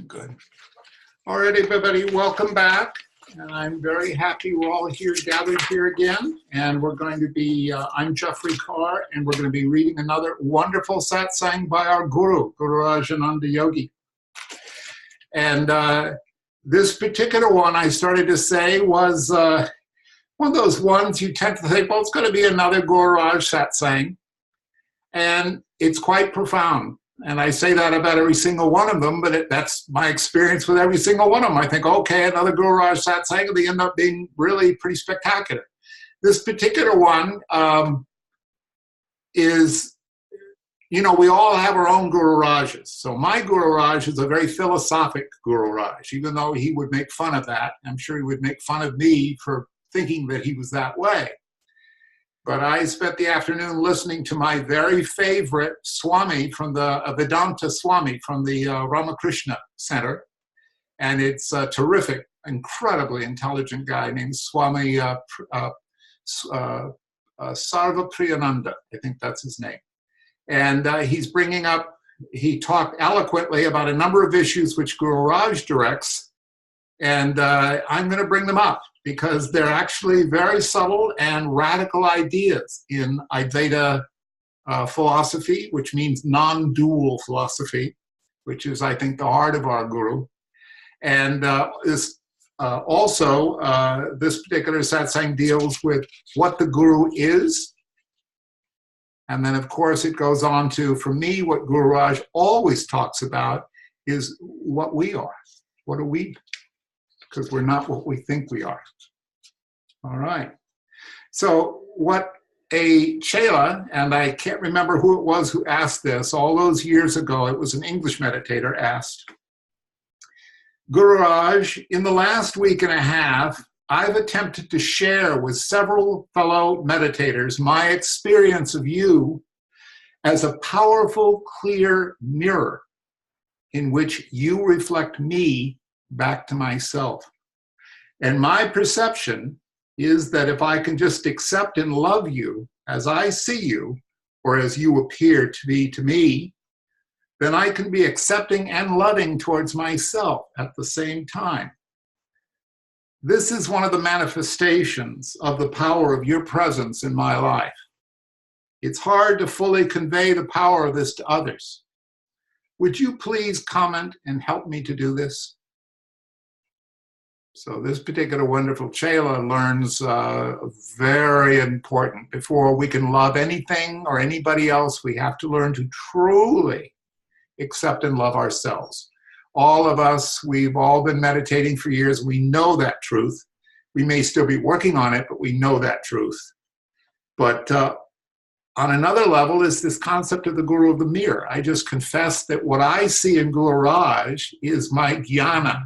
Good. All right, everybody, welcome back. And I'm very happy we're all here gathered here again. And we're going to be, I'm Jeffrey Carr, and we're going to be reading another wonderful satsang by our guru, Gururaj Ananda Yogi. And this particular one, I started to say, was one of those ones you tend to think, well, it's going to be another Gururaj satsang. And it's quite profound. And I say that about every single one of them, but that's my experience with every single one of them. I think, okay, another Gururaj satsang, they end up being really pretty spectacular. This particular one is, you know, we all have our own Gururajas. So my Gururaj is a very philosophic Gururaj, even though he would make fun of that. I'm sure he would make fun of me for thinking that he was that way. But I spent the afternoon listening to my very favorite Swami from the Vedanta Swami from the Ramakrishna Center. And it's a terrific, incredibly intelligent guy named Swami Sarvapriyananda. I think that's his name. And he's bringing up, he talked eloquently about a number of issues which Gururaj directs. And I'm going to bring them up, because they're actually very subtle and radical ideas in Advaita philosophy, which means non-dual philosophy, which is, I think, the heart of our guru. And this particular satsang deals with what the guru is. And then, of course, it goes on to, for me, what Gururaj always talks about is what we are. What are we? Because we're not what we think we are. All right. So what a Chela, and I can't remember who it was who asked this, all those years ago, it was an English meditator asked, Gururaj, in the last week and a half, I've attempted to share with several fellow meditators my experience of you as a powerful, clear mirror in which you reflect me back to myself. And my perception is that if I can just accept and love you as I see you, or as you appear to be to me, then I can be accepting and loving towards myself at the same time. This is one of the manifestations of the power of your presence in my life. It's hard to fully convey the power of this to others. Would you please comment and help me to do this? So this particular wonderful Chela learns very important. Before we can love anything or anybody else, we have to learn to truly accept and love ourselves. All of us, we've all been meditating for years. We know that truth. We may still be working on it, but we know that truth. But on another level is this concept of the guru of the mirror. I just confess that what I see in Gururaj is my jnana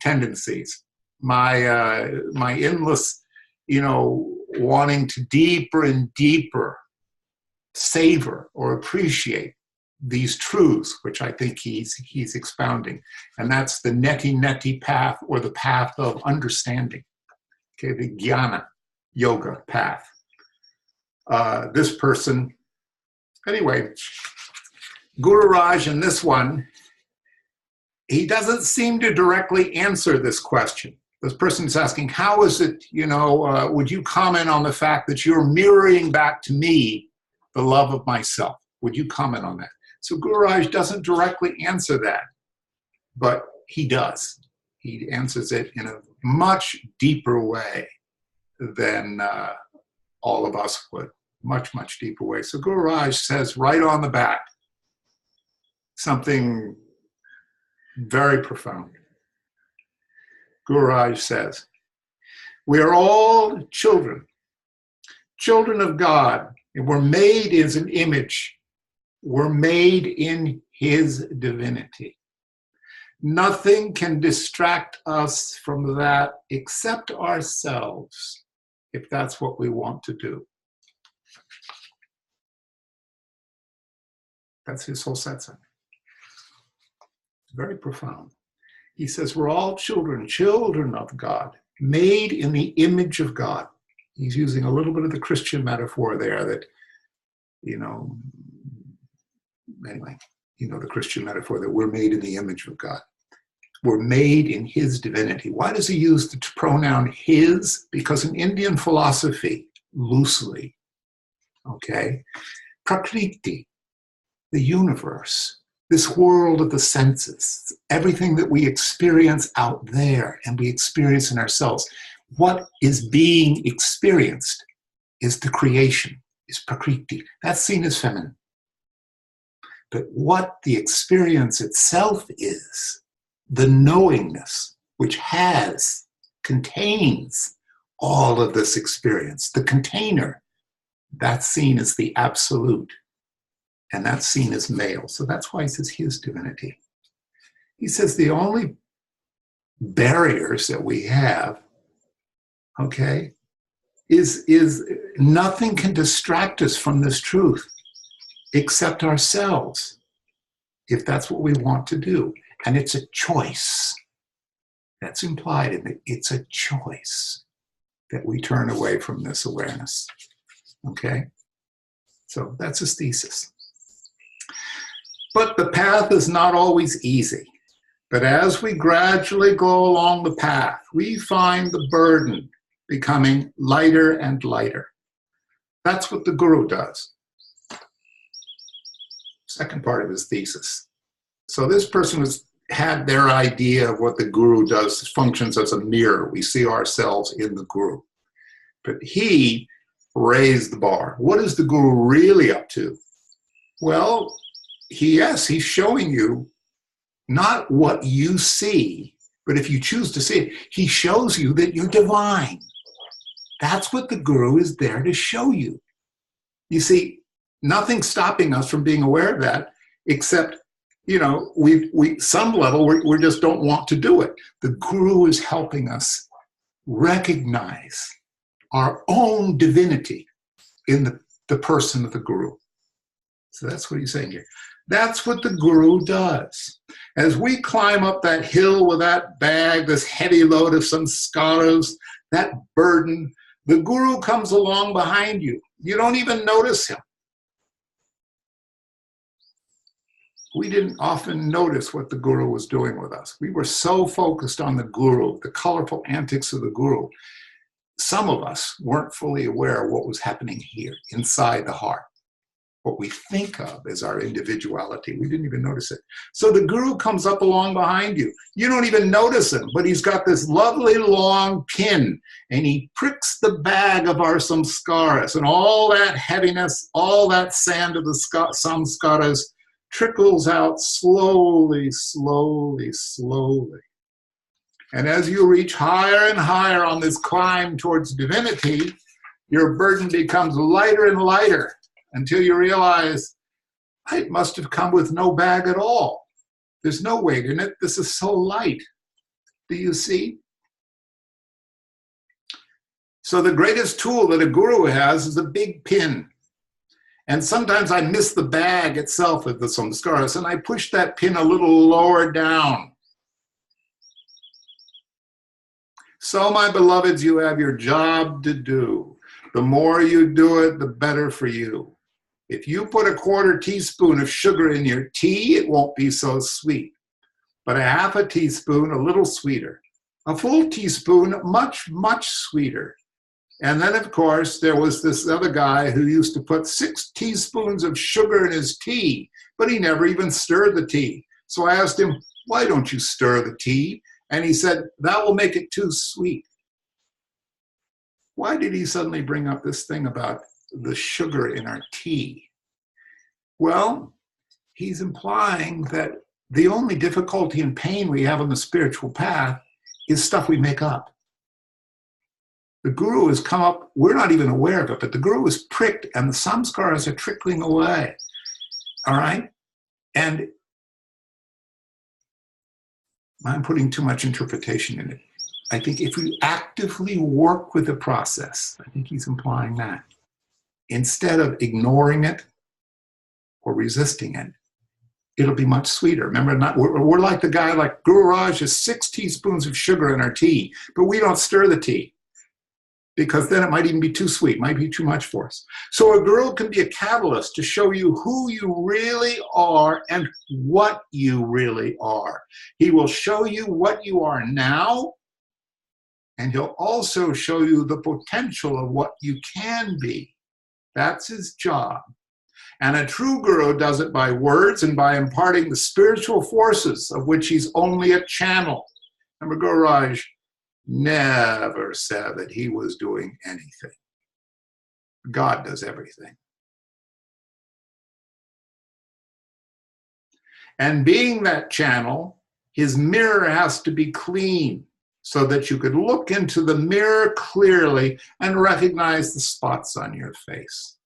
tendencies. My endless, wanting to deeper and deeper savor or appreciate these truths, which I think he's expounding. And that's the neti path, or the path of understanding. Okay, the jnana yoga path. This person, anyway, Gururaj in this one, he doesn't seem to directly answer this question. This person's asking, how is it, would you comment on the fact that you're mirroring back to me the love of myself? Would you comment on that? So Gururaj doesn't directly answer that, but he does. He answers it in a much deeper way than all of us would. Much, much deeper way. So Gururaj says right on the back something very profound. Gururaj says, we are all children of God. And we're made as an image. We're made in his divinity. Nothing can distract us from that except ourselves, if that's what we want to do. That's his whole satsang. Very profound. He says we're all children of God, made in the image of God. He's using a little bit of the Christian metaphor there that, anyway, the Christian metaphor that we're made in the image of God. We're made in his divinity. Why does he use the pronoun his? Because in Indian philosophy, loosely, okay, prakriti, the universe, this world of the senses, everything that we experience out there and we experience in ourselves, what is being experienced is the creation, is prakriti. That's seen as feminine. But what the experience itself is, the knowingness which contains all of this experience, the container, that's seen as the absolute. And that's seen as male. So that's why he says his divinity. He says the only barriers that we have, okay, is nothing can distract us from this truth except ourselves, if that's what we want to do. And it's a choice. That's implied in it. It's a choice that we turn away from this awareness. Okay? So that's his thesis. But the path is not always easy. But as we gradually go along the path, we find the burden becoming lighter and lighter. That's what the Guru does. Second part of his thesis. So this person had their idea of what the Guru does, functions as a mirror. We see ourselves in the Guru. But he raised the bar. What is the Guru really up to? Well, he's showing you not what you see, but if you choose to see it, he shows you that you're divine. That's what the Guru is there to show you. You see, nothing's stopping us from being aware of that, except, we some level, we just don't want to do it. The Guru is helping us recognize our own divinity in the person of the Guru. So that's what he's saying here. That's what the Guru does. As we climb up that hill with that bag, this heavy load of samskaras, that burden, the Guru comes along behind you. You don't even notice him. We didn't often notice what the Guru was doing with us. We were so focused on the Guru, the colorful antics of the Guru. Some of us weren't fully aware of what was happening here, inside the heart. What we think of as our individuality. We didn't even notice it. So the Guru comes up along behind you. You don't even notice him, but he's got this lovely long pin, and he pricks the bag of our samskaras, and all that heaviness, all that sand of the samskaras trickles out slowly, slowly, slowly. And as you reach higher and higher on this climb towards divinity, your burden becomes lighter and lighter, until you realize, it must have come with no bag at all. There's no weight in it. This is so light. Do you see? So the greatest tool that a Guru has is a big pin. And sometimes I miss the bag itself of the samskaras, and I push that pin a little lower down. So, my beloveds, you have your job to do. The more you do it, the better for you. If you put a 1/4 teaspoon of sugar in your tea, it won't be so sweet. But a 1/2 teaspoon, a little sweeter. A full teaspoon, much, much sweeter. And then, of course, there was this other guy who used to put 6 teaspoons of sugar in his tea, but he never even stirred the tea. So I asked him, why don't you stir the tea? And he said, that will make it too sweet. Why did he suddenly bring up this thing about the sugar in our tea? Well, he's implying that the only difficulty and pain we have on the spiritual path is stuff we make up. The Guru has come up, we're not even aware of it, but the Guru is pricked and the samskaras are trickling away. All right? And I'm putting too much interpretation in it. I think if we actively work with the process, I think he's implying that, instead of ignoring it or resisting it, it'll be much sweeter. Remember, we're like the guy, like Gururaj has 6 teaspoons of sugar in our tea, but we don't stir the tea because then it might even be too sweet, might be too much for us. So a guru can be a catalyst to show you who you really are and what you really are. He will show you what you are now, and he'll also show you the potential of what you can be. That's his job. And a true guru does it by words and by imparting the spiritual forces of which he's only a channel. Remember, Gururaj never said that he was doing anything. God does everything. And being that channel, his mirror has to be clean so that you could look into the mirror clearly and recognize the spots on your face.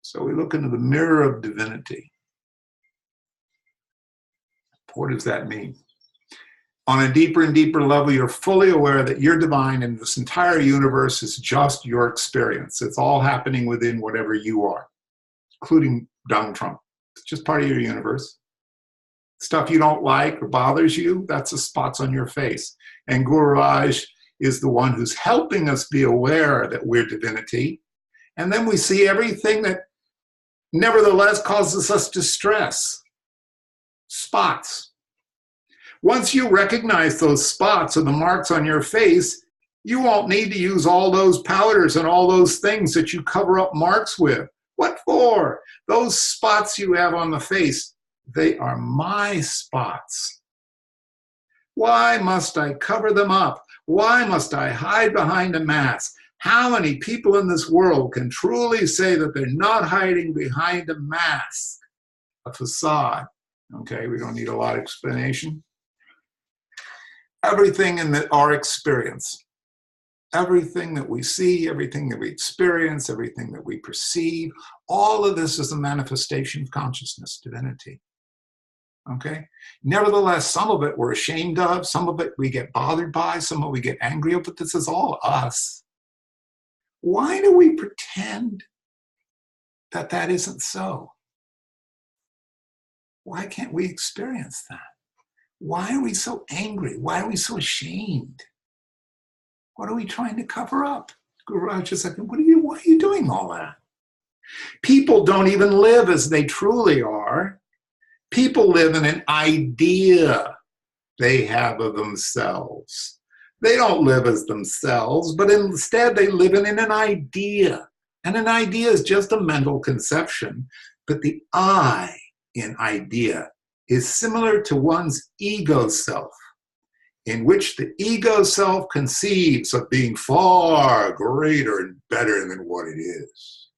So we look into the mirror of divinity. What does that mean? On a deeper and deeper level, you're fully aware that you're divine and this entire universe is just your experience. It's all happening within whatever you are, including Donald Trump. It's just part of your universe. Stuff you don't like or bothers you, that's the spots on your face. And Gururaj is the one who's helping us be aware that we're divinity. And then we see everything that nevertheless causes us distress. Spots. Once you recognize those spots or the marks on your face, you won't need to use all those powders and all those things that you cover up marks with. What for? Those spots you have on the face, they are my spots. Why must I cover them up? Why must I hide behind a mask? How many people in this world can truly say that they're not hiding behind a mask, a facade? Okay, we don't need a lot of explanation. Everything in our experience, everything that we see, everything that we experience, everything that we perceive, all of this is a manifestation of consciousness, divinity. Okay? Nevertheless, some of it we're ashamed of, some of it we get bothered by, some of it we get angry of, but this is all us. Why do we pretend that that isn't so? Why can't we experience that? Why are we so angry? Why are we so ashamed? What are we trying to cover up? Gururaj is like, why are you doing all that? People don't even live as they truly are. People live in an idea they have of themselves. They don't live as themselves, but instead they live in an idea. And an idea is just a mental conception, but the I in idea is similar to one's ego self, in which the ego self conceives of being far greater and better than what it is.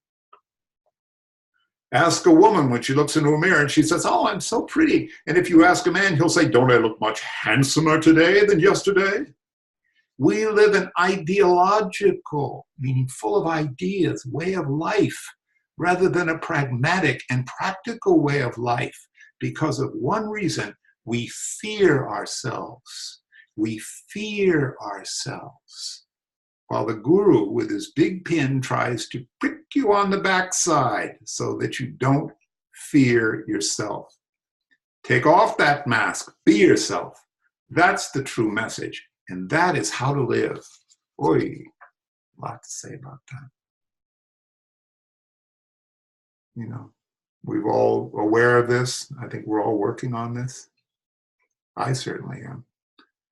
Ask a woman when she looks into a mirror and she says, "Oh, I'm so pretty." And if you ask a man, he'll say, "Don't I look much handsomer today than yesterday?" We live an ideological, meaning full of ideas, way of life, rather than a pragmatic and practical way of life. Because of one reason, we fear ourselves. We fear ourselves. While the guru with his big pin tries to prick you on the backside so that you don't fear yourself. Take off that mask. Be yourself. That's the true message. And that is how to live. Oy, a lot to say about that. You know. We're all aware of this. I think we're all working on this. I certainly am.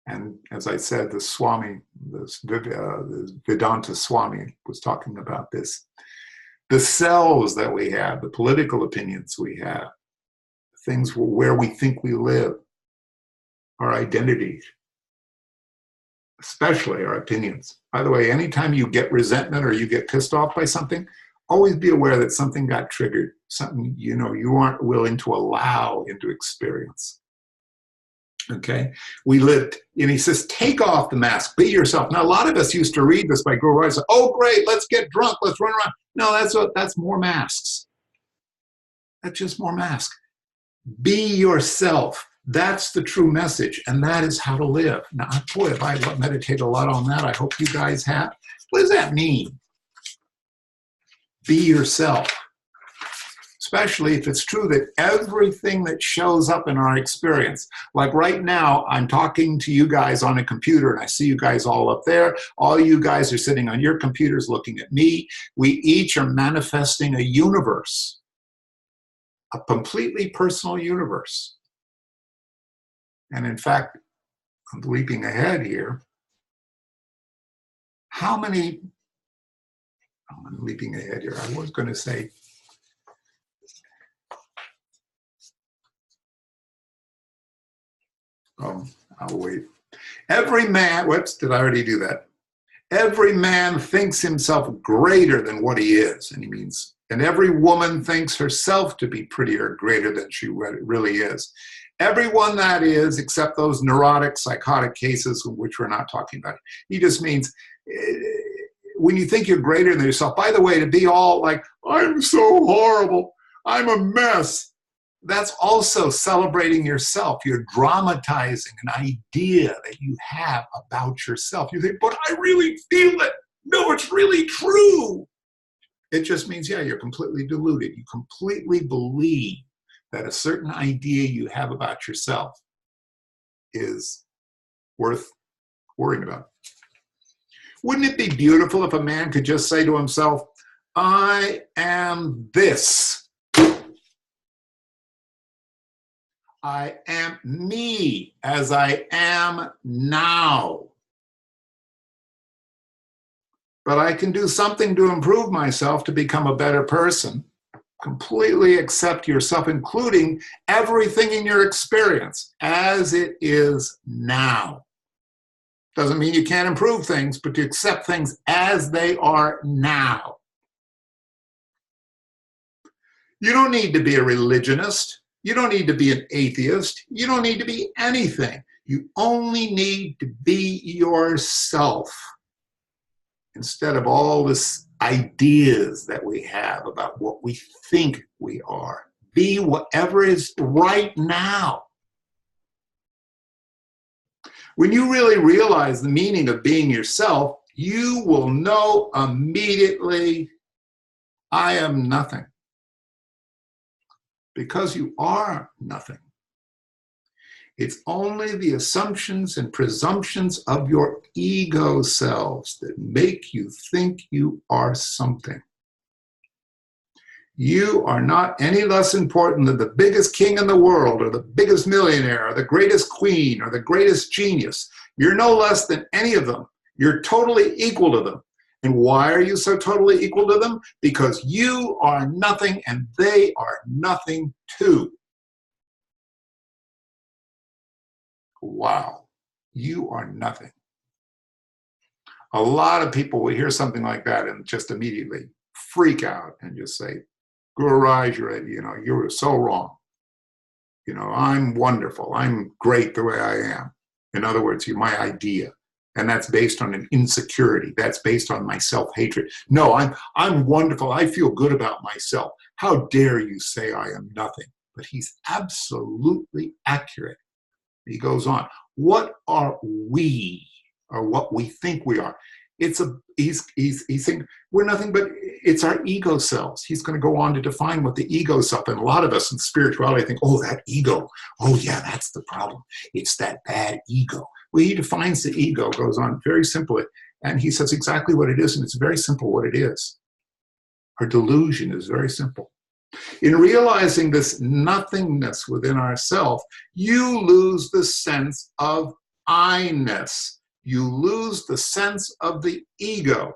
And as I said, the Swami, the Vedanta Swami was talking about this. The selves that we have, the political opinions we have, things where we think we live, our identities, especially our opinions. By the way, anytime you get resentment or you get pissed off by something, always be aware that something got triggered, something you aren't willing to allow into experience. Okay? We lived, and he says, take off the mask, be yourself. Now, a lot of us used to read this by Gururaj, say, oh, great, let's get drunk, let's run around. No, that's more masks. That's just more masks. Be yourself. That's the true message, and that is how to live. Now, boy, if I meditate a lot on that, I hope you guys have. What does that mean? Be yourself. especially if it's true that everything that shows up in our experience, like right now, I'm talking to you guys on a computer and I see you guys all up there. All you guys are sitting on your computers looking at me. We each are manifesting a universe, a completely personal universe. And in fact, I'm leaping ahead here. I'm leaping ahead here. I was going to say, I'll wait. Every man, whoops, did I already do that? Every man thinks himself greater than what he is, and he means, and every woman thinks herself to be prettier, greater than she really is. Everyone that is, except those neurotic, psychotic cases, which we're not talking about. He just means, when you think you're greater than yourself, by the way, to be all like, I'm so horrible, I'm a mess, that's also celebrating yourself. You're dramatizing an idea that you have about yourself. You think, but I really feel it. No, it's really true. It just means, yeah, you're completely deluded. You completely believe that a certain idea you have about yourself is worth worrying about. Wouldn't it be beautiful if a man could just say to himself, I am this. I am me as I am now. But I can do something to improve myself to become a better person. Completely accept yourself, including everything in your experience as it is now. Doesn't mean you can't improve things, but to accept things as they are now. You don't need to be a religionist. You don't need to be an atheist. You don't need to be anything. You only need to be yourself instead of all this ideas that we have about what we think we are. Be whatever is right now. When you really realize the meaning of being yourself, you will know immediately, I am nothing. Because you are nothing. It's only the assumptions and presumptions of your ego selves that make you think you are something. You are not any less important than the biggest king in the world, or the biggest millionaire, or the greatest queen, or the greatest genius. You're no less than any of them. You're totally equal to them. And why are you so totally equal to them? Because you are nothing and they are nothing too. Wow, you are nothing. A lot of people will hear something like that and just immediately freak out and just say, Gururaj, you're so wrong. I'm wonderful. I'm great the way I am. In other words, you're my idea. And that's based on an insecurity. That's based on my self-hatred. No, I'm wonderful. I feel good about myself. How dare you say I am nothing? But he's absolutely accurate. He goes on. What are we, or what we think we are? He's saying we're nothing but it's our ego selves. He's going to go on to define what the ego self, and a lot of us in spirituality think, oh, that ego. Oh yeah, that's the problem. It's that bad ego. Well, he defines the ego, goes on very simply, and he says exactly what it is, and it's very simple what it is. Our delusion is very simple. In realizing this nothingness within ourself, you lose the sense of I-ness. You lose the sense of the ego.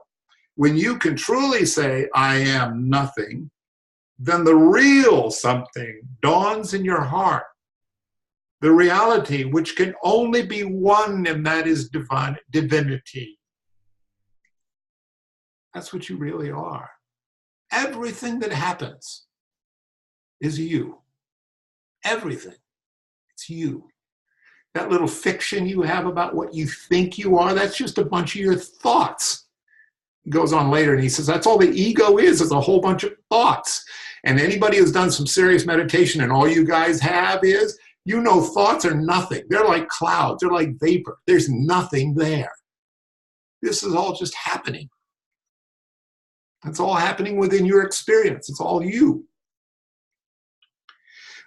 When you can truly say, I am nothing, then the real something dawns in your heart. The reality which can only be one, and that is divinity. That's what you really are. Everything that happens is you. Everything. It's you. That little fiction you have about what you think you are, that's just a bunch of your thoughts. He goes on later and he says, that's all the ego is a whole bunch of thoughts. And anybody who's done some serious meditation and all you guys have is, thoughts are nothing. They're like clouds. They're like vapor. There's nothing there. This is all just happening. It's all happening within your experience. It's all you.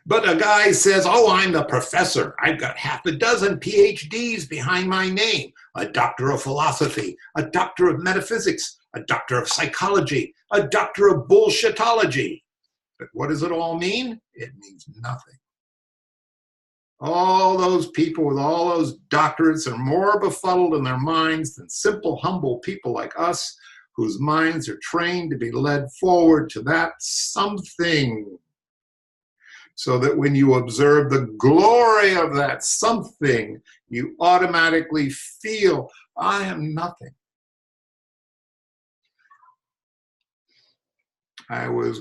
But a guy says, oh, I'm the professor. I've got half a dozen PhDs behind my name. A doctor of philosophy, a doctor of metaphysics, a doctor of psychology, a doctor of bullshitology. But what does it all mean? It means nothing. All those people with all those doctorates are more befuddled in their minds than simple, humble people like us, whose minds are trained to be led forward to that something. So that when you observe the glory of that something, you automatically feel, I am nothing. I was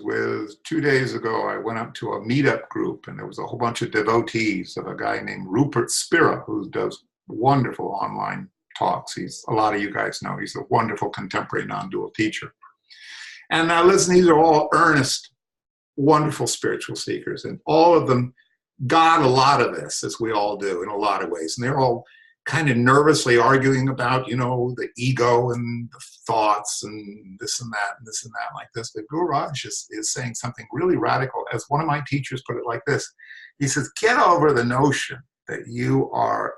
2 days ago, I went up to a meetup group, and there was a whole bunch of devotees of a guy named Rupert Spira, who does wonderful online talks. A lot of you guys know, he's a wonderful contemporary non-dual teacher. And now listen, these are all earnest, wonderful spiritual seekers, and all of them got a lot of this, as we all do in a lot of ways. And they're all kind of nervously arguing about, the ego and the thoughts and this and that and this and that like this. But Gururaj is saying something really radical. As one of my teachers put it like this, he says, get over the notion that you are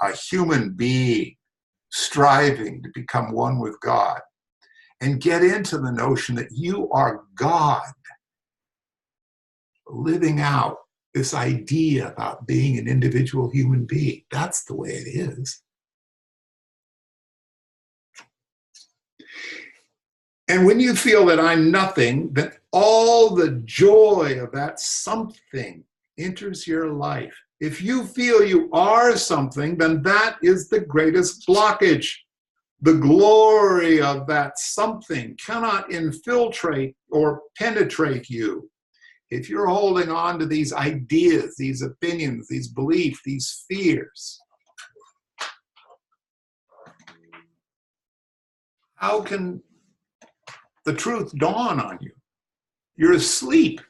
a human being striving to become one with God, and get into the notion that you are God living out this idea about being an individual human being. That's the way it is. And when you feel that I'm nothing, then all the joy of that something enters your life. If you feel you are something, then that is the greatest blockage. The glory of that something cannot infiltrate or penetrate you. If you're holding on to these ideas, these opinions, these beliefs, these fears, how can the truth dawn on you? You're asleep.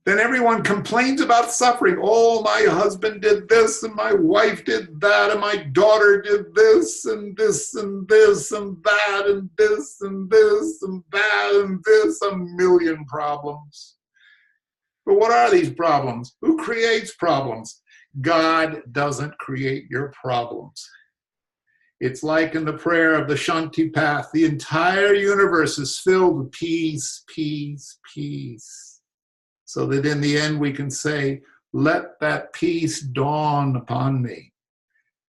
Then everyone complains about suffering. Oh, my husband did this, and my wife did that, and my daughter did this, and this, and this, and that, and this, and this, and that, and this, a million problems. But what are these problems? Who creates problems? God doesn't create your problems. It's like in the prayer of the Shanti Path, the entire universe is filled with peace, peace, peace. So that in the end we can say, let that peace dawn upon me.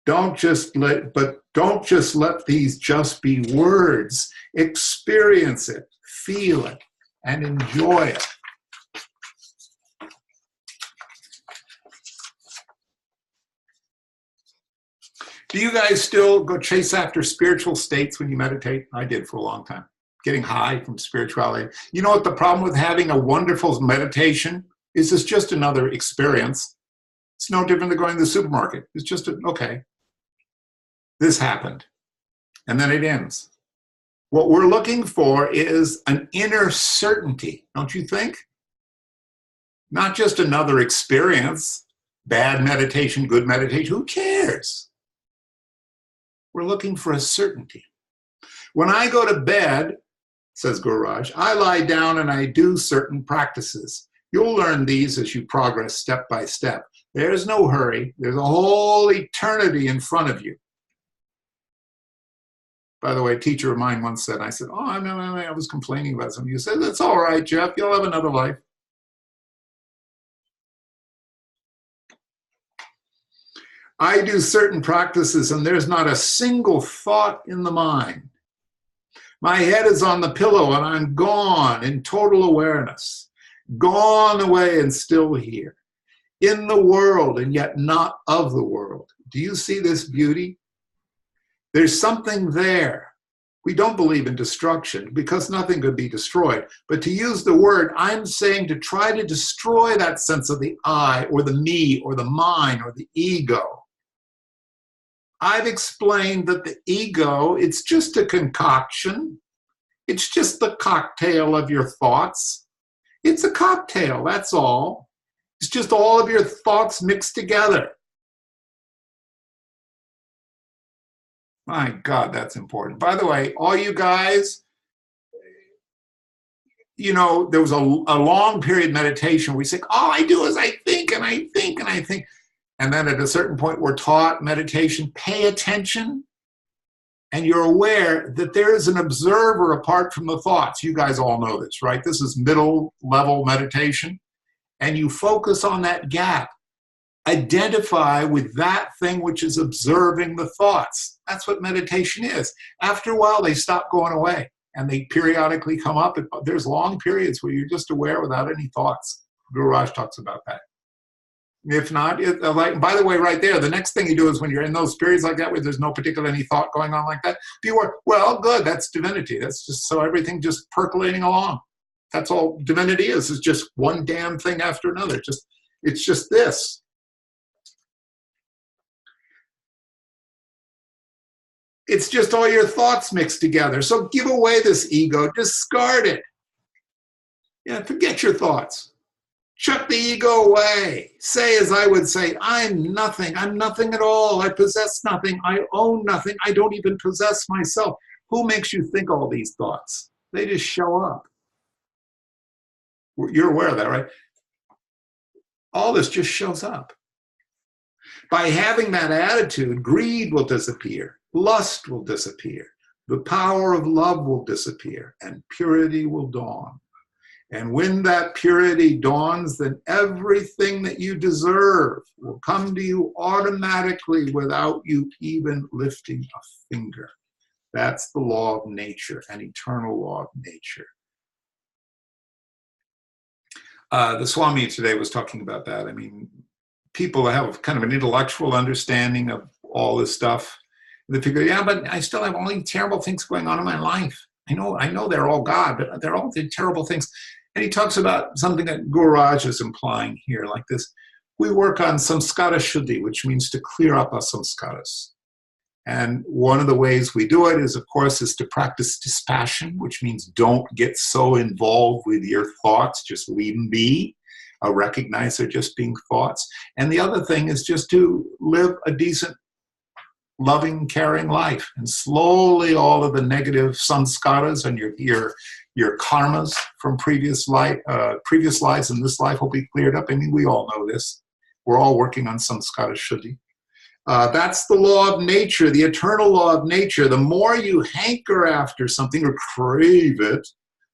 Don't just let these just be words. Experience it, feel it, and enjoy it. Do you guys still go chase after spiritual states when you meditate? I did for a long time. Getting high from spirituality. You know what the problem with having a wonderful meditation is? It's just another experience. It's no different than going to the supermarket. It's just, okay, this happened, and then it ends. What we're looking for is an inner certainty, don't you think? Not just another experience, bad meditation, good meditation, who cares? We're looking for a certainty. When I go to bed, says Gururaj, I lie down and I do certain practices. You'll learn these as you progress step by step. There's no hurry. There's a whole eternity in front of you. By the way, a teacher of mine once said, I said, I was complaining about something. You said, that's all right, Jeff. You'll have another life. I do certain practices and there's not a single thought in the mind. My head is on the pillow and I'm gone in total awareness, gone away and still here, in the world and yet not of the world. Do you see this beauty? There's something there. We don't believe in destruction because nothing could be destroyed. But to use the word, I'm saying to try to destroy that sense of the I or the me or the mine or the ego. I've explained that the ego, it's just a concoction. It's just the cocktail of your thoughts. It's a cocktail, that's all. It's just all of your thoughts mixed together. My God, that's important. By the way, all you guys, you know, there was a long period meditation where we say, all I do is I think and I think and I think. And then at a certain point, we're taught meditation, pay attention. And you're aware that there is an observer apart from the thoughts. You guys all know this, right? This is middle level meditation. And you focus on that gap. Identify with that thing which is observing the thoughts. That's what meditation is. After a while, they stop going away. And they periodically come up. There's long periods where you're just aware without any thoughts. Gururaj talks about that. If not, like, by the way, right there, the next thing you do is when you're in those periods like that where there's no particular any thought going on like that, be aware, well, good, that's divinity. That's just so everything just percolating along. That's all divinity is. It's just one damn thing after another. It's just this. It's just all your thoughts mixed together. So give away this ego, discard it. Yeah, forget your thoughts. Chuck the ego away. Say, as I would say, I'm nothing at all. I possess nothing. I own nothing. I don't even possess myself. Who makes you think all these thoughts? They just show up. You're aware of that, right? All this just shows up. By having that attitude, greed will disappear. Lust will disappear. The power of love will disappear, and purity will dawn. And when that purity dawns, then everything that you deserve will come to you automatically without you even lifting a finger. That's the law of nature, an eternal law of nature. The Swami today was talking about that. I mean, people have kind of an intellectual understanding of all this stuff. They figure, yeah, but I still have all these terrible things going on in my life. I know they're all God, but they're all the terrible things. And he talks about something that Gururaj is implying here, like this. We work on samskara shuddhi, which means to clear up our samskaras. And one of the ways we do it is, of course, is to practice dispassion, which means don't get so involved with your thoughts, just leave them be. Recognize they're just being thoughts. And the other thing is just to live a decent, loving, caring life. And slowly all of the negative samskaras and your karmas from previous lives and this life will be cleared up. I mean, we all know this. We're all working on samskara shuddhi. That's the law of nature, the eternal law of nature. The more you hanker after something or crave it,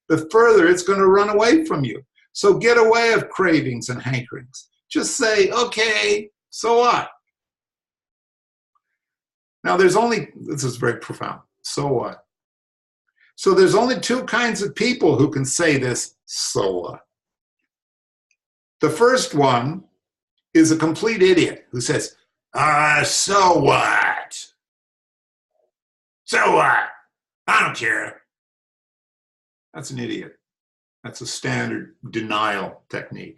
the further it's going to run away from you. So get away of cravings and hankerings. Just say, okay, so what? Now this is very profound, so what? So there's only two kinds of people who can say this, so what? The first one is a complete idiot who says, so what? So what? I don't care. That's an idiot. That's a standard denial technique.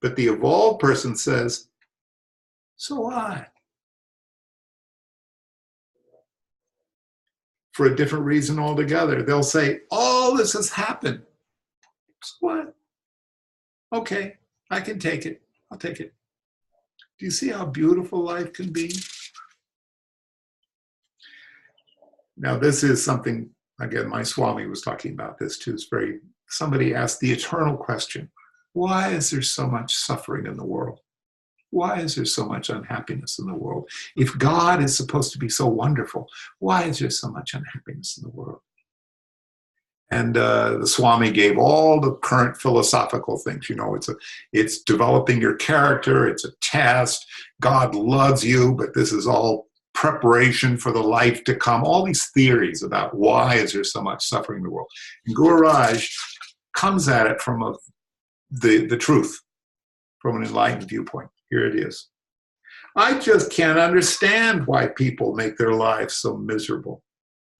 But the evolved person says, so what? For a different reason altogether. They'll say, all this has happened. So what? Okay, I can take it. I'll take it. Do you see how beautiful life can be? Now, this is something, again, my Swami was talking about this too. Somebody asked the eternal question, why is there so much suffering in the world? Why is there so much unhappiness in the world? If God is supposed to be so wonderful, why is there so much unhappiness in the world? And the Swami gave all the current philosophical things. You know, it's developing your character. It's a test. God loves you, but this is all preparation for the life to come. All these theories about why is there so much suffering in the world. And Gururaj comes at it from the truth, from an enlightened viewpoint. Here it is. I just can't understand why people make their lives so miserable.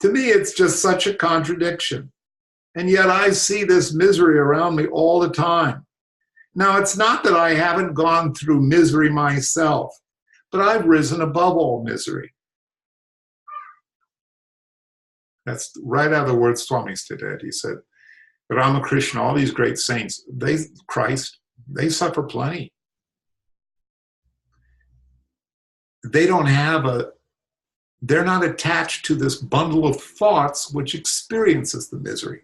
To me, it's just such a contradiction. And yet I see this misery around me all the time. Now, it's not that I haven't gone through misery myself, but I've risen above all misery. That's right out of the words Swami said. He said, Ramakrishna, all these great saints, they suffer plenty. They're not attached to this bundle of thoughts which experiences the misery.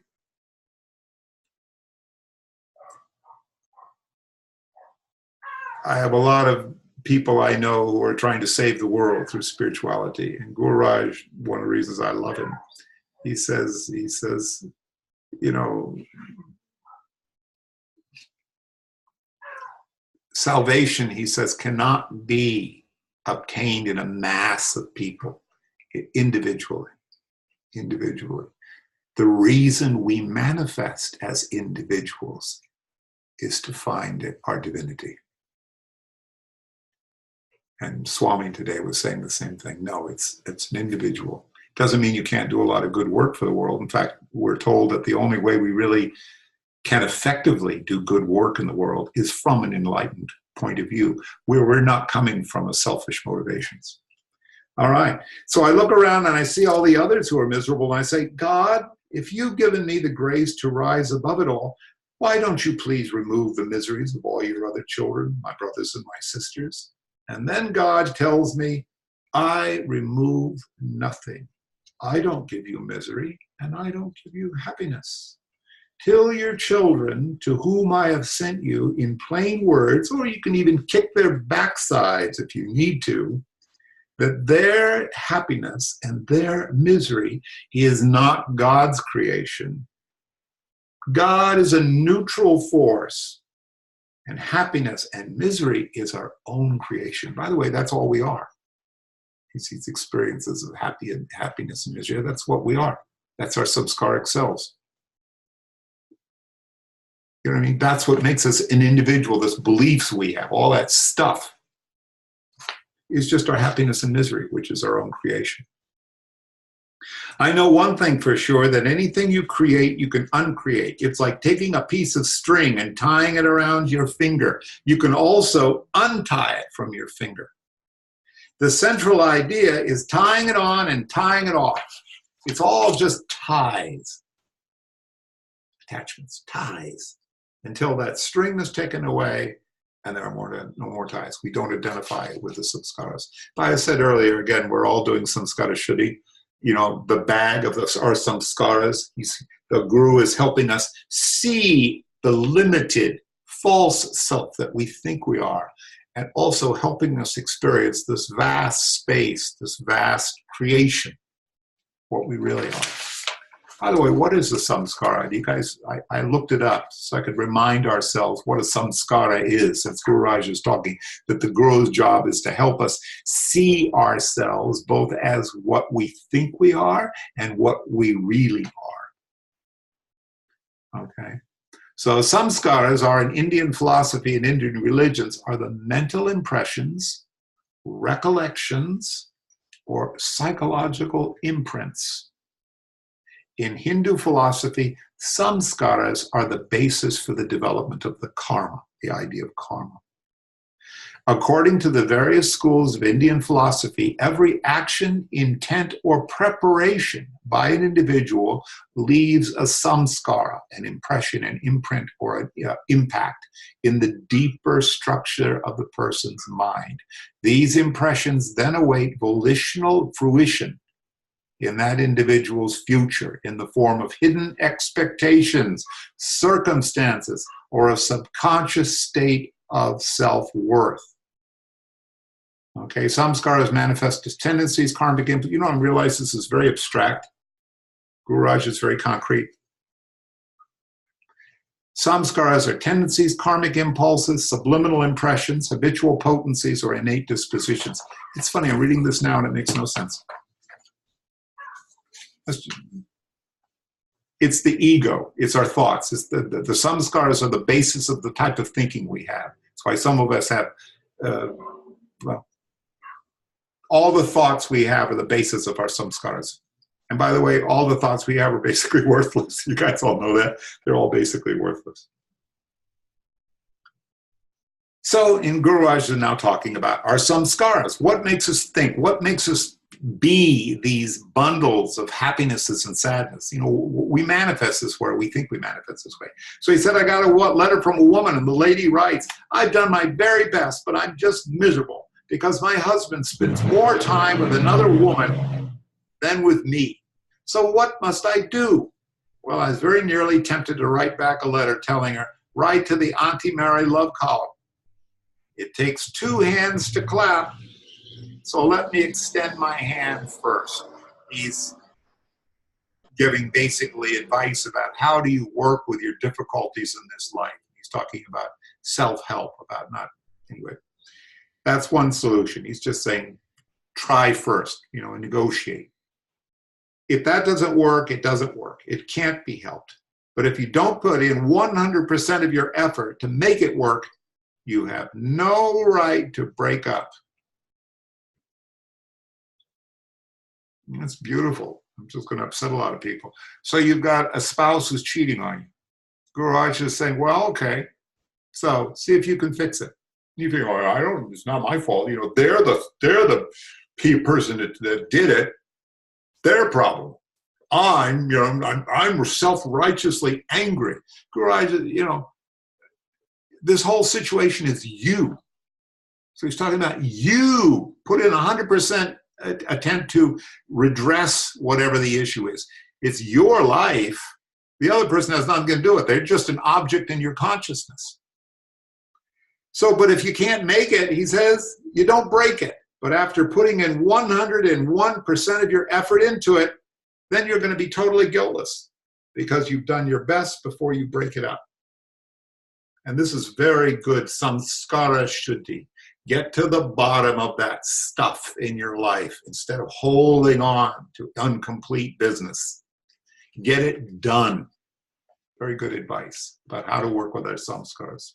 I have a lot of people I know who are trying to save the world through spirituality. And Gururaj, one of the reasons I love him, he says, you know, salvation, he says, cannot be obtained in a mass of people individually. The reason we manifest as individuals is to find our divinity. And Swami today was saying the same thing. No, it's an individual. Doesn't mean you can't do a lot of good work for the world. In fact, we're told that the only way we really can effectively do good work in the world is from an enlightened point of view, where we're not coming from a selfish motivations. All right. So I look around and I see all the others who are miserable, and I say, God, if you've given me the grace to rise above it all, why don't you please remove the miseries of all your other children, my brothers and my sisters? And then God tells me, I remove nothing. I don't give you misery, and I don't give you happiness. Till your children, to whom I have sent you in plain words, or you can even kick their backsides if you need to, that their happiness and their misery is not God's creation. God is a neutral force, and happiness and misery is our own creation. By the way, that's all we are. These experiences of happiness and misery, that's what we are. That's our samskaric selves. You know what I mean? That's what makes us an individual, this beliefs we have, all that stuff is just our happiness and misery, which is our own creation. I know one thing for sure, that anything you create, you can uncreate. It's like taking a piece of string and tying it around your finger. You can also untie it from your finger. The central idea is tying it on and tying it off. It's all just ties. Attachments, ties. Until that string is taken away and there are no more ties. We don't identify with the samskaras. But I said earlier, again, we're all doing samskara shuddhi. You know, the bag of our samskaras. The guru is helping us see the limited, false self that we think we are, and also helping us experience this vast space, this vast creation, what we really are. By the way, what is a samskara? You guys, I looked it up so I could remind ourselves what a samskara is, since Gururaj is talking, that the guru's job is to help us see ourselves both as what we think we are and what we really are. Okay? So samskaras are, in Indian philosophy and Indian religions, are the mental impressions, recollections, or psychological imprints. In Hindu philosophy, samskaras are the basis for the development of the karma, the idea of karma. According to the various schools of Indian philosophy, every action, intent, or preparation by an individual leaves a samskara, an impression, an imprint, or an impact in the deeper structure of the person's mind. These impressions then await volitional fruition in that individual's future in the form of hidden expectations, circumstances, or a subconscious state of self-worth. Okay, samskaras manifest as tendencies, karmic input. You know, I realize this is very abstract. Gururaj is very concrete. Samskaras are tendencies, karmic impulses, subliminal impressions, habitual potencies, or innate dispositions. It's funny, I'm reading this now and it makes no sense. It's the ego. It's our thoughts. It's the samskaras are the basis of the type of thinking we have. That's why some of us have, well, all the thoughts we have are the basis of our samskaras. And by the way, all the thoughts we have are basically worthless. You guys all know that. They're all basically worthless. So, Gururaj is now talking about our samskaras. What makes us think? What makes us be these bundles of happinesses and sadness? You know, we manifest this way. We think we manifest this way. So he said, I got a letter from a woman, and the lady writes, I've done my very best, but I'm just miserable because my husband spends more time with another woman than with me. So what must I do? Well, I was very nearly tempted to write back a letter telling her, write to the Auntie Mary love column. It takes two hands to clap. So let me extend my hand first. He's giving basically advice about how do you work with your difficulties in this life. He's talking about self-help, about not, anyway. That's one solution. He's just saying, try first, and negotiate. If that doesn't work, it doesn't work. It can't be helped. But if you don't put in 100% of your effort to make it work, you have no right to break up. That's beautiful. I'm just going to upset a lot of people. So you've got a spouse who's cheating on you. Gururaj is saying, well, okay, so see if you can fix it. You think, oh, it's not my fault. They're the person that did it. Their problem. I'm self-righteously angry. Gururaj, this whole situation is you. So he's talking about you. Put in 100% attempt to redress whatever the issue is. It's your life. The other person has nothing to do with it. They're just an object in your consciousness. So, but if you can't make it, he says, you don't break it. But after putting in 101% of your effort into it, then you're going to be totally guiltless because you've done your best before you break it up. And this is very good samskara shuddhi. Get to the bottom of that stuff in your life instead of holding on to incomplete business. Get it done. Very good advice about how to work with our samskaras.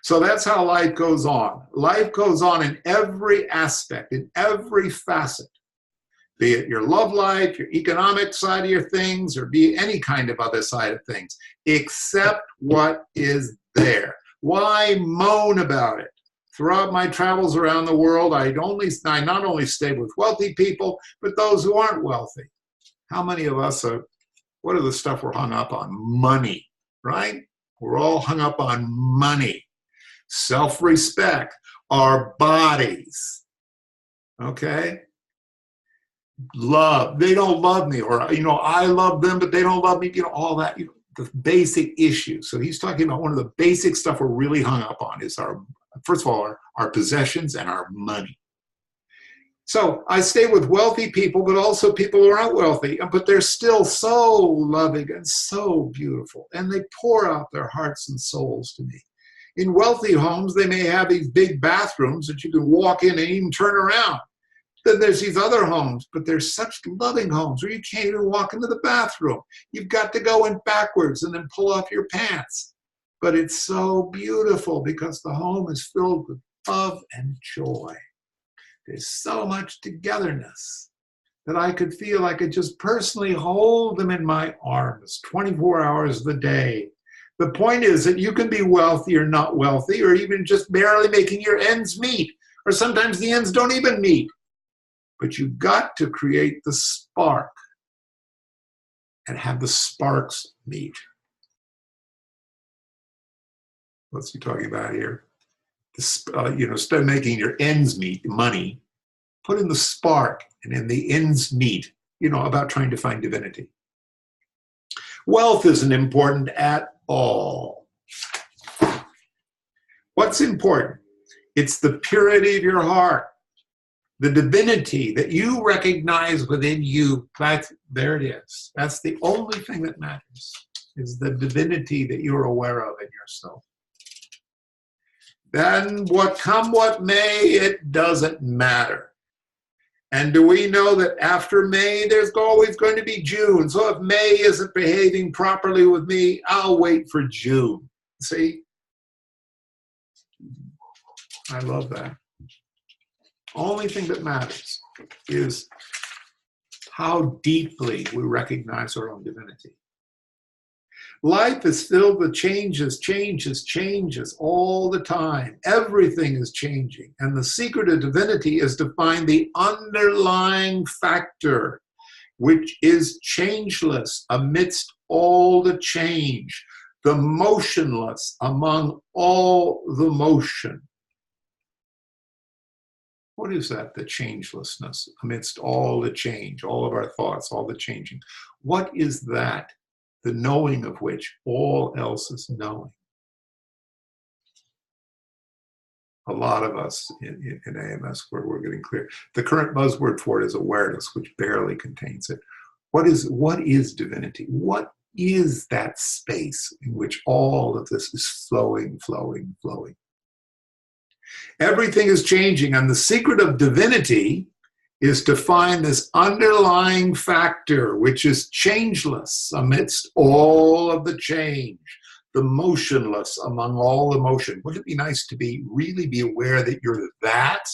So that's how life goes on. Life goes on in every aspect, in every facet, be it your love life, your economic side of your things, or be any kind of other side of things, except what is there. Why moan about it? Throughout my travels around the world, I not only stay with wealthy people, but those who aren't wealthy. How many of us what are the stuff we're hung up on? Money, right? We're all hung up on money. Self-respect, our bodies, okay? Love, they don't love me, or, I love them, but they don't love me, all that, the basic issues. So he's talking about one of the basic stuff we're really hung up on is first of all, our possessions and our money. So I stay with wealthy people, but also people who aren't wealthy, but they're still so loving and so beautiful, and they pour out their hearts and souls to me. In wealthy homes, they may have these big bathrooms that you can walk in and even turn around. Then there's these other homes, but there's such loving homes where you can't even walk into the bathroom. You've got to go in backwards and then pull off your pants. But it's so beautiful because the home is filled with love and joy. There's so much togetherness that I could feel I could just personally hold them in my arms 24 hours of the day. The point is that you can be wealthy or not wealthy, or even just barely making your ends meet, or sometimes the ends don't even meet. But you've got to create the spark and have the sparks meet. What's he talking about here? Instead of making your ends meet, money, put in the spark and in the ends meet, about trying to find divinity. Wealth isn't important at all. What's important? It's the purity of your heart, the divinity that you recognize within you. There it is. That's the only thing that matters, is the divinity that you're aware of in yourself. Then what may, it doesn't matter. And do we know that after May, there's always going to be June? So if May isn't behaving properly with me, I'll wait for June. See? I love that. Only thing that matters is how deeply we recognize our own divinity. Life is filled with changes all the time. Everything is changing. And the secret of divinity is to find the underlying factor, which is changeless amidst all the change, the motionless among all the motion. What is that, the changelessness amidst all the change, all of our thoughts, all the changing? What is that? The knowing of which all else is knowing. A lot of us in AMS, where we're getting clear. The current buzzword for it is awareness, which barely contains it. What is divinity? What is that space in which all of this is flowing, flowing, flowing? Everything is changing, and the secret of divinity is to find this underlying factor which is changeless amidst all of the change, the motionless among all the motion. Wouldn't it be nice to really be aware that you're that,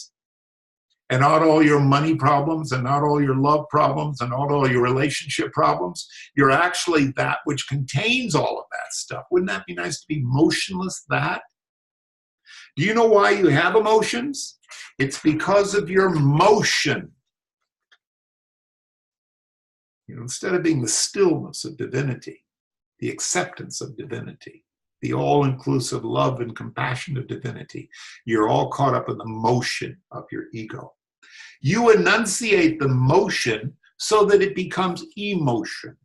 and not all your money problems, and not all your love problems, and not all your relationship problems? You're actually that which contains all of that stuff. Wouldn't that be nice to be motionless that? Do you know why you have emotions? It's because of your motion. Instead of being the stillness of divinity, the acceptance of divinity, the all-inclusive love and compassion of divinity, you're all caught up in the motion of your ego. You enunciate the motion so that it becomes emotion.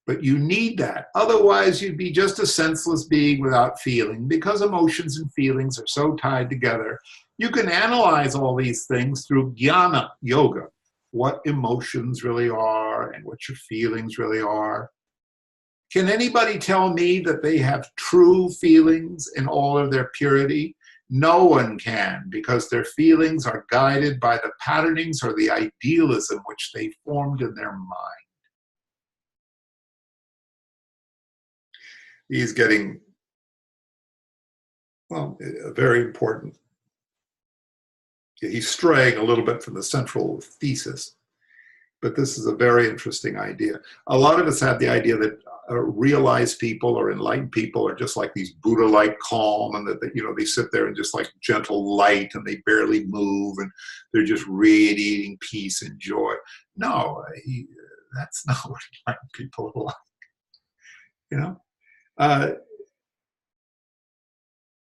But you need that. Otherwise, you'd be just a senseless being without feeling, because emotions and feelings are so tied together. You can analyze all these things through jnana yoga, what emotions really are and what your feelings really are. Can anybody tell me that they have true feelings in all of their purity? No one can, because their feelings are guided by the patternings or the idealism which they formed in their mind. He's getting, well, very important. He's straying a little bit from the central thesis, but this is a very interesting idea. A lot of us have the idea that realized people or enlightened people are just like these Buddha-like calm, and that they sit there in just like gentle light, and they barely move, and they're just radiating peace and joy. No, that's not what enlightened people are like.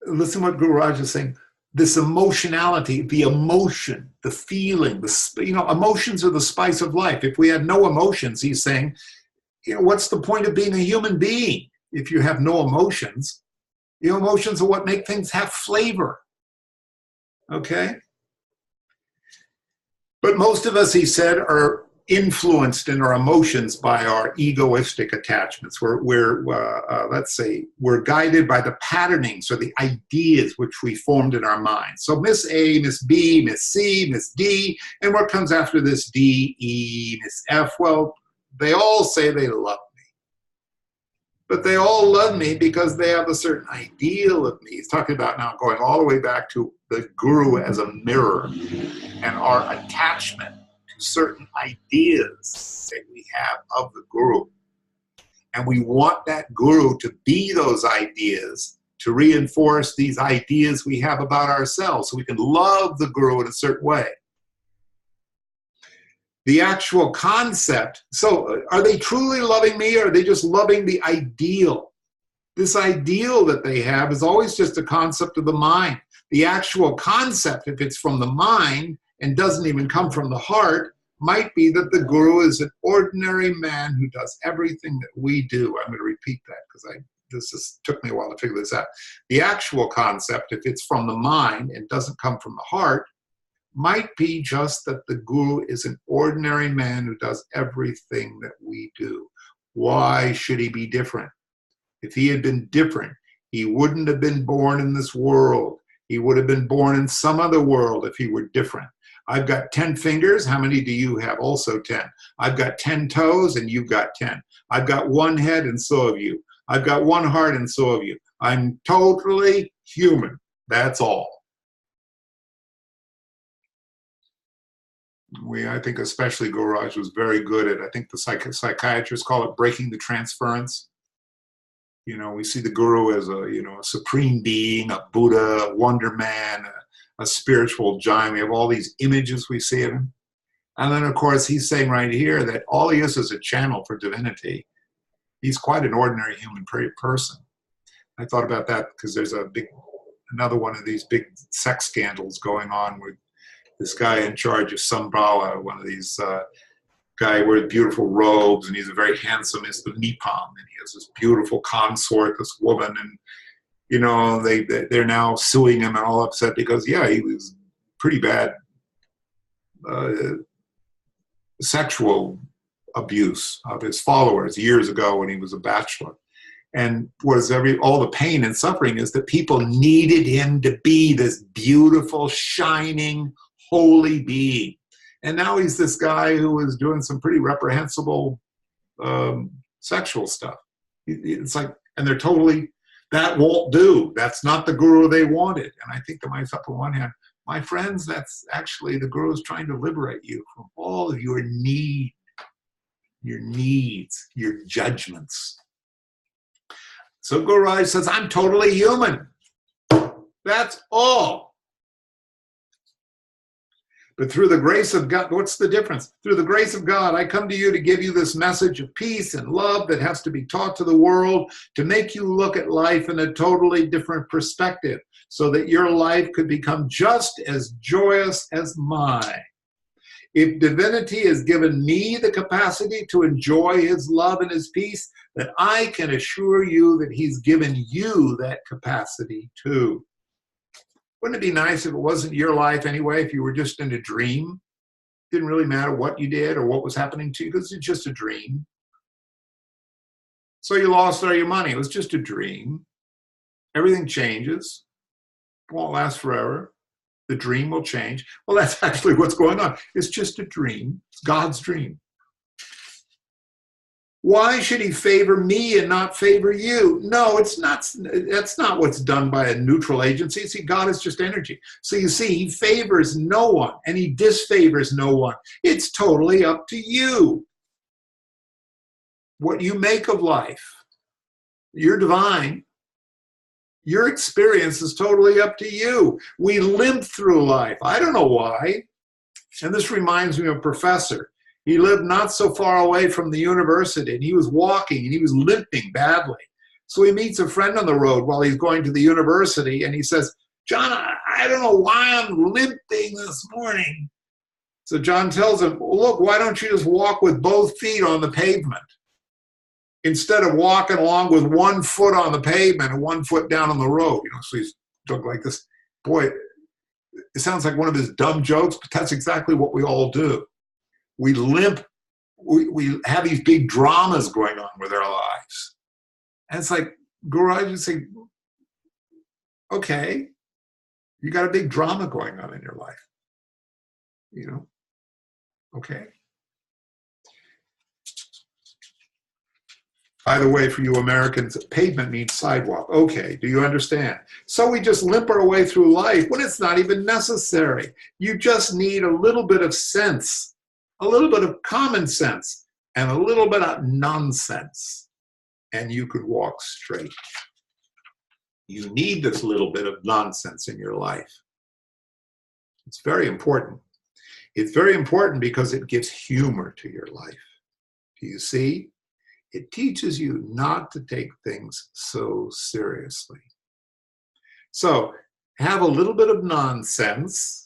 Listen what Gururaj is saying. This emotionality, the emotion, the feeling, emotions are the spice of life. If we had no emotions, he's saying, what's the point of being a human being if you have no emotions? Emotions are what make things have flavor. Okay? But most of us, he said, are influenced in our emotions by our egoistic attachments. Let's say, we're guided by the patternings or the ideas which we formed in our minds. So Miss A, Miss B, Miss C, Miss D, and what comes after this D, E, Miss F? Well, they all say they love me. But they all love me because they have a certain ideal of me. He's talking about now going all the way back to the guru as a mirror and our attachment to certain ideas that we have of the guru. And we want that guru to be those ideas, to reinforce these ideas we have about ourselves, so we can love the guru in a certain way. The actual concept, so are they truly loving me, or are they just loving the ideal? This ideal that they have is always just a concept of the mind. The actual concept, if it's from the mind and doesn't even come from the heart, might be that the guru is an ordinary man who does everything that we do. I'm going to repeat that because this took me a while to figure this out. The actual concept, if it's from the mind and doesn't come from the heart, might be just that the guru is an ordinary man who does everything that we do. Why should he be different? If he had been different, he wouldn't have been born in this world. He would have been born in some other world if he were different. I've got 10 fingers. How many do you have? Also 10. I've got 10 toes, and you've got 10. I've got one head, and so have you. I've got one heart, and so have you. I'm totally human. That's all. I think especially Gururaj was very good at, I think the psychiatrists call it breaking the transference. We see the guru as a supreme being, a Buddha, a wonder man, a spiritual giant. We have all these images we see of him. And then, of course, he's saying right here that all he is a channel for divinity. He's quite an ordinary human person. I thought about that because there's another one of these big sex scandals going on with this guy in charge of Sambhala, one of these guy wears beautiful robes, and he's a very handsome, he's the Nippon, and he has this beautiful consort, this woman, and You know, they're now suing him and all upset because, yeah, he was pretty bad sexual abuse of his followers years ago when he was a bachelor. And was all the pain and suffering is that people needed him to be this beautiful, shining, holy being. And now he's this guy who is doing some pretty reprehensible sexual stuff. It's like, and they're totally, that won't do. That's not the guru they wanted. And I think to myself, on one hand, my friends, that's actually the guru is trying to liberate you from all of your needs, your judgments. So Gururaj says, I'm totally human. That's all. But through the grace of God, what's the difference? Through the grace of God, I come to you to give you this message of peace and love that has to be taught to the world, to make you look at life in a totally different perspective, so that your life could become just as joyous as mine. If divinity has given me the capacity to enjoy his love and his peace, then I can assure you that he's given you that capacity too. Wouldn't it be nice if it wasn't your life anyway, if you were just in a dream? It didn't really matter what you did or what was happening to you, because it's just a dream. So you lost all your money. It was just a dream. Everything changes. It won't last forever. The dream will change. Well, that's actually what's going on. It's just a dream. It's God's dream. Why should he favor me and not favor you? No, it's not. That's not what's done by a neutral agency. See, God is just energy. So you see, he favors no one and he disfavors no one. It's totally up to you. What you make of life. You're divine. Your experience is totally up to you. We limp through life. I don't know why. And this reminds me of a professor. He lived not so far away from the university, and he was walking, and he was limping badly. So he meets a friend on the road while he's going to the university, and he says, John, I don't know why I'm limping this morning. So John tells him, well, look, why don't you just walk with both feet on the pavement instead of walking along with 1 foot on the pavement and 1 foot down on the road? You know, so he's talking like this. Boy, it sounds like one of his dumb jokes, but that's exactly what we all do. We limp, we have these big dramas going on with our lives. And it's like, Gururaj would say, okay, you got a big drama going on in your life. You know, okay. By the way, for you Americans, pavement means sidewalk. Okay, do you understand? So we just limp our way through life when it's not even necessary. You just need a little bit of sense. A little bit of common sense and a little bit of nonsense, and you could walk straight. You need this little bit of nonsense in your life. It's very important. It's very important because it gives humor to your life. Do you see? It teaches you not to take things so seriously. So have a little bit of nonsense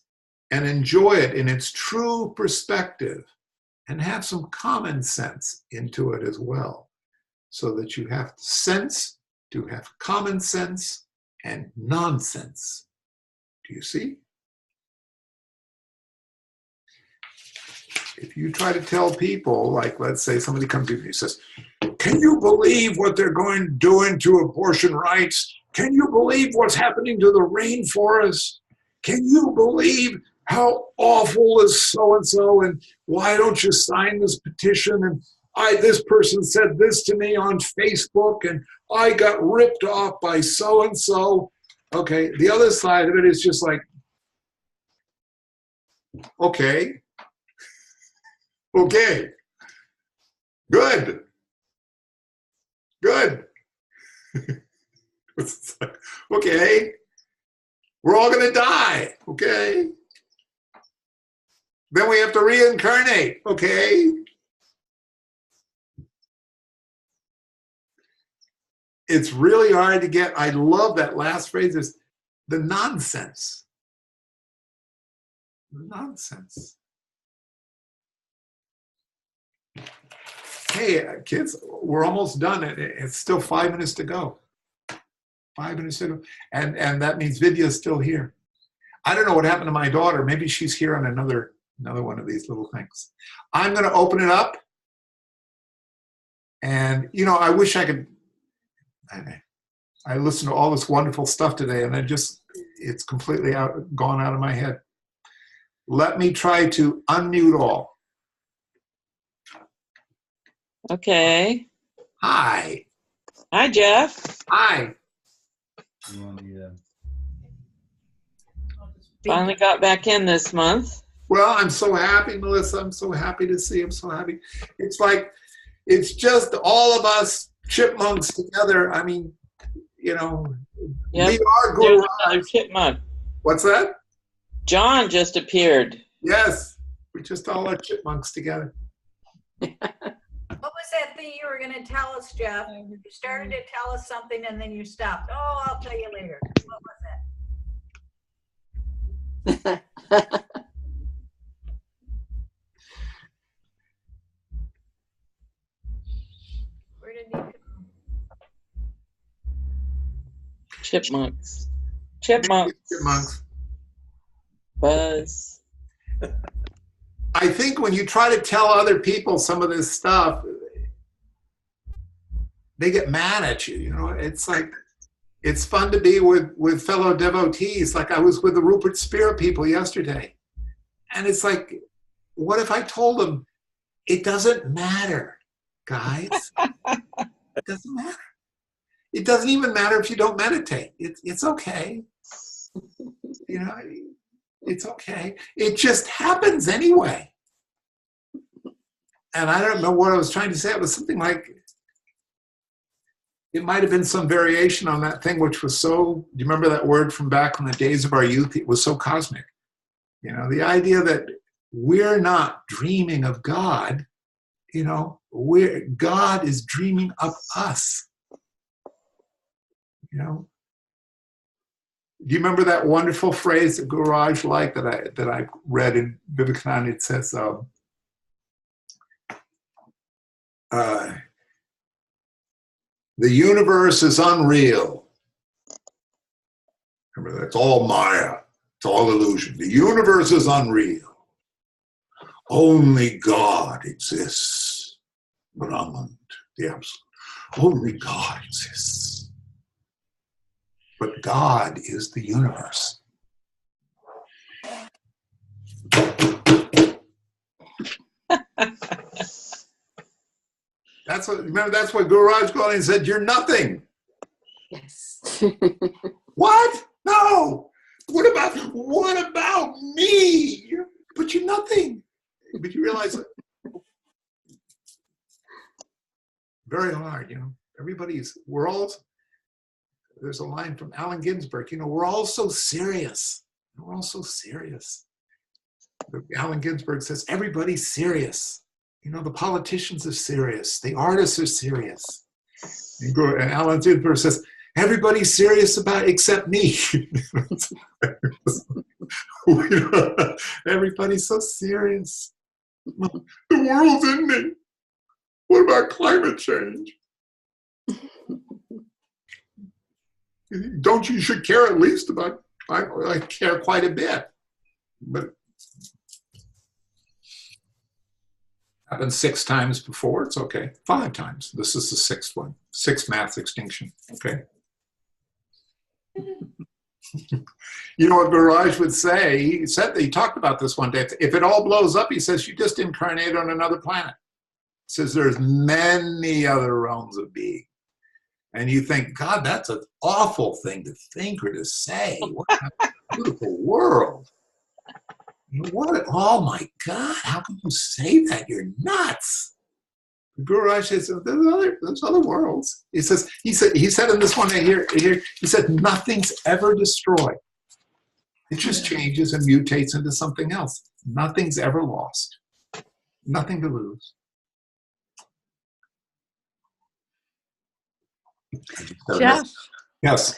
and enjoy it in its true perspective, and have some common sense into it as well, so that you have sense to have common sense and nonsense. Do you see? If you try to tell people, like let's say somebody comes to you and says, can you believe what they're doing to abortion rights? Can you believe what's happening to the rainforest? Can you believe how awful is so-and-so, and why don't you sign this petition? And this person said this to me on Facebook, and I got ripped off by so-and-so. Okay, the other side of it is just like, okay, good, it's like, okay, we're all gonna die, okay? Then we have to reincarnate, okay? It's really hard to get. I love that last phrase, is the nonsense. The nonsense. Hey, kids, we're almost done. It's still 5 minutes to go. 5 minutes. And that means Vidya's still here. I don't know what happened to my daughter. Maybe she's here on another one of these little things. I'm going to open it up. And, you know, I wish I could. I listened to all this wonderful stuff today, and it's completely gone out of my head. Let me try to unmute all. Okay. Hi. Hi, Jeff. Hi. Finally got back in this month. Well, I'm so happy, Melissa. I'm so happy to see. I'm so happy. It's like, it's just all of us chipmunks together. I mean, you know, Yep. we are There's Gururaj. another chipmunk. What's that? John just appeared. Yes, we just all are chipmunks together. What was that thing you were going to tell us, Jeff? You started to tell us something and then you stopped. Oh, I'll tell you later. What was that? Where did he go? Chipmunks. Chipmunks. Chipmunks. Buzz. I think when you try to tell other people some of this stuff, they get mad at you. You know, it's like, it's fun to be with fellow devotees. Like I was with the Rupert Spira people yesterday. And it's like, what if I told them, it doesn't matter, guys. It doesn't matter. It doesn't even matter if you don't meditate. It's okay. You know, it's okay. It just happens anyway. And I don't know what I was trying to say. It was something like, it might have been some variation on that thing, which was so, do you remember that word from back in the days of our youth? It was so cosmic. You know, the idea that we're not dreaming of God, you know, God is dreaming of us. You know, do you remember that wonderful phrase that Gururaj liked that I read in Vivekananda? It says, the universe is unreal. Remember that? It's all Maya. It's all illusion. The universe is unreal. Only God exists. Brahman, the absolute. Only God exists. But God is the universe. That's what Gururaj called and said, you're nothing. Yes. What? No. What about me? But you're nothing. But you realize that very hard, you know. There's a line from Allen Ginsberg, you know, we're all so serious. We're all so serious. Allen Ginsberg says, everybody's serious. You know, the politicians are serious. The artists are serious. And Allen Ginsberg says, everybody's serious about it except me. Everybody's so serious. The world's ending. What about climate change? You should care at least about, I care quite a bit. But happened 6 times before, it's okay. 5 times. This is the 6th one. 6th mass extinction, okay? You know what Gururaj would say? He talked about this one day. If it all blows up, he says, you just incarnate on another planet. He says there's many other realms of being. And you think, God, that's an awful thing to think or to say. What a beautiful world. Oh my God, how can you say that? You're nuts. Gururaj says, there's other worlds. He said in this one here, he said, nothing's ever destroyed. It just changes and mutates into something else. Nothing's ever lost. Nothing to lose. Jeff. Yes.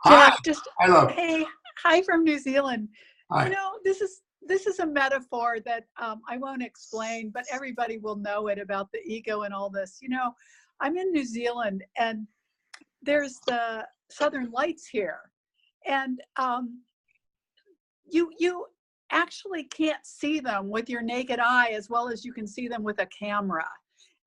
Hi. Jeff, I love. Hey, hi from New Zealand. Hi. You know, this is a metaphor that I won't explain, but everybody will know it about the ego and all this. You know, I'm in New Zealand, and there's the southern lights here. And you actually can't see them with your naked eye as well as you can see them with a camera.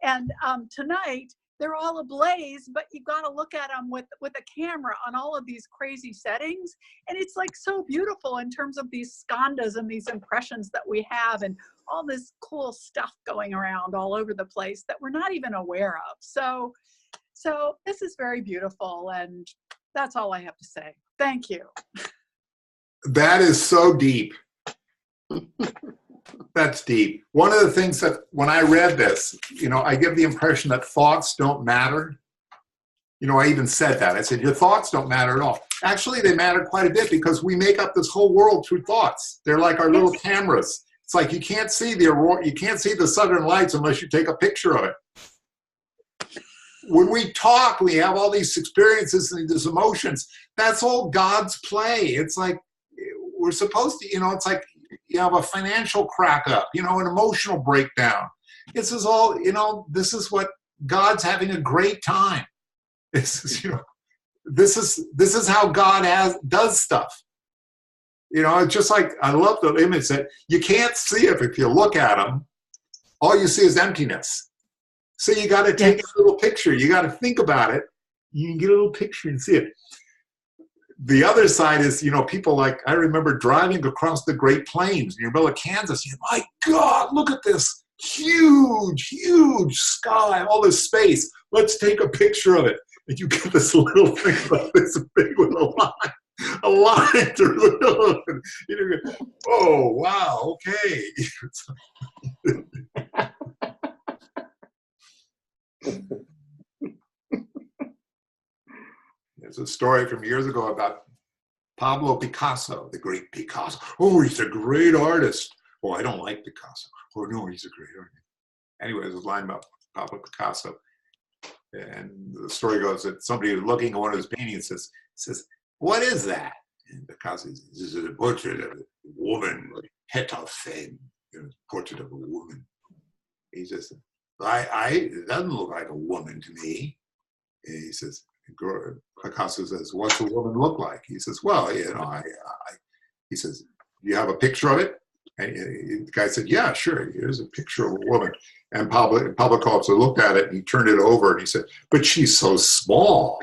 And tonight, they're all ablaze, but you've got to look at them with a camera on all of these crazy settings. And it's like so beautiful in terms of these skandhas and these impressions that we have and all this cool stuff going around all over the place that we're not even aware of. So this is very beautiful, and that's all I have to say. Thank you. That is so deep. That's deep. One of the things that when I read this, I give the impression that thoughts don't matter. I even said that. I said, your thoughts don't matter at all. Actually, they matter quite a bit because we make up this whole world through thoughts. They're like our little cameras. It's like you can't see the southern lights unless you take a picture of it. When we talk, we have all these experiences and these emotions. That's all God's play. It's like we're supposed to, it's like you have a financial crack up, an emotional breakdown. This is all, this is what God's having a great time. This is, this is how God does stuff. It's just like, I love the image that you can't see it if you look at them. All you see is emptiness. So you got to take a little picture. You got to think about it. You can get a little picture and see it. The other side is, people like, I remember driving across the Great Plains near middle of Kansas. My God, look at this huge, huge sky, all this space. Let's take a picture of it. And you get this little thing like this big with a line through the middle of it. Oh, wow, okay. There's a story from years ago about Pablo Picasso, the great Picasso. Oh, he's a great artist. Oh, I don't like Picasso. Oh, no, he's a great artist. Anyway, there's a line about Pablo Picasso. And the story goes that somebody was looking at one of his paintings says, what is that? And Picasso says, this is a portrait of a woman, Heta Femme, a portrait of a woman. He says, it doesn't look like a woman to me. And he says, Picasso says, what's a woman look like? He says, well, he says, you have a picture of it? And the guy said, yeah, sure, here's a picture of a woman. And Pablo Picasso looked at it and he turned it over and he said, but she's so small.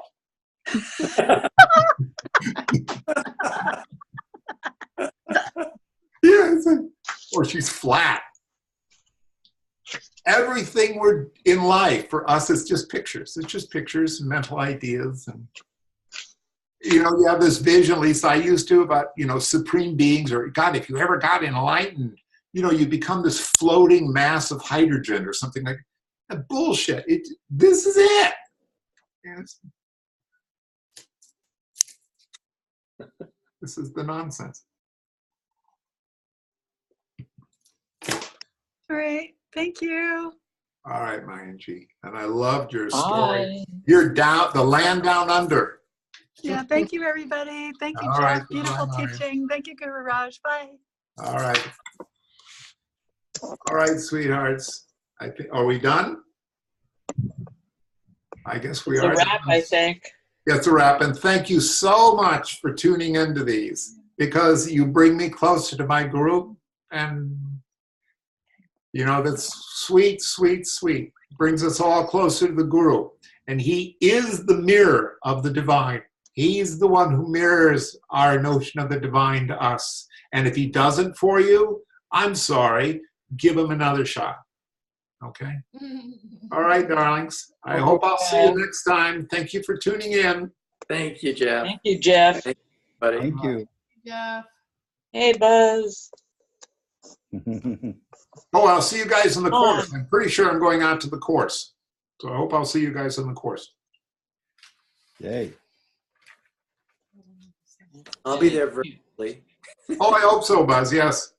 Yeah, it's like, or she's flat. Everything we're in life for us is just pictures. It's just pictures and mental ideas. And, you have this vision, at least I used to, about, supreme beings, or God, if you ever got enlightened, you become this floating mass of hydrogen or something like that. Bullshit. This is it. Yes. This is the nonsense. All right. Thank you. All right, Mayanji. And I loved your story. Bye. You're down, the land down under. Yeah. Thank you, everybody. Thank you, All Jeff. right. Beautiful Bye. teaching. Thank you, Gururaj. Bye. All right. All right, sweethearts. Are we done? I guess we It's are. a wrap, I think. Yeah, it's a wrap. And thank you so much for tuning into these, because you bring me closer to my guru. And, that's sweet, sweet, sweet. Brings us all closer to the guru. And he is the mirror of the divine. He's the one who mirrors our notion of the divine to us. And if he doesn't for you, I'm sorry. Give him another shot. Okay? All right, darlings. I hope I'll see you next time. Thank you for tuning in. Thank you, Jeff. Thank you, Jeff. Buddy. Thank you. Yeah. Hey, Buzz. Oh, I'll see you guys in the course. I'm pretty sure I'm going out to the course. So I hope I'll see you guys in the course. Yay. I'll be there virtually. Oh, I hope so, Buzz. Yes.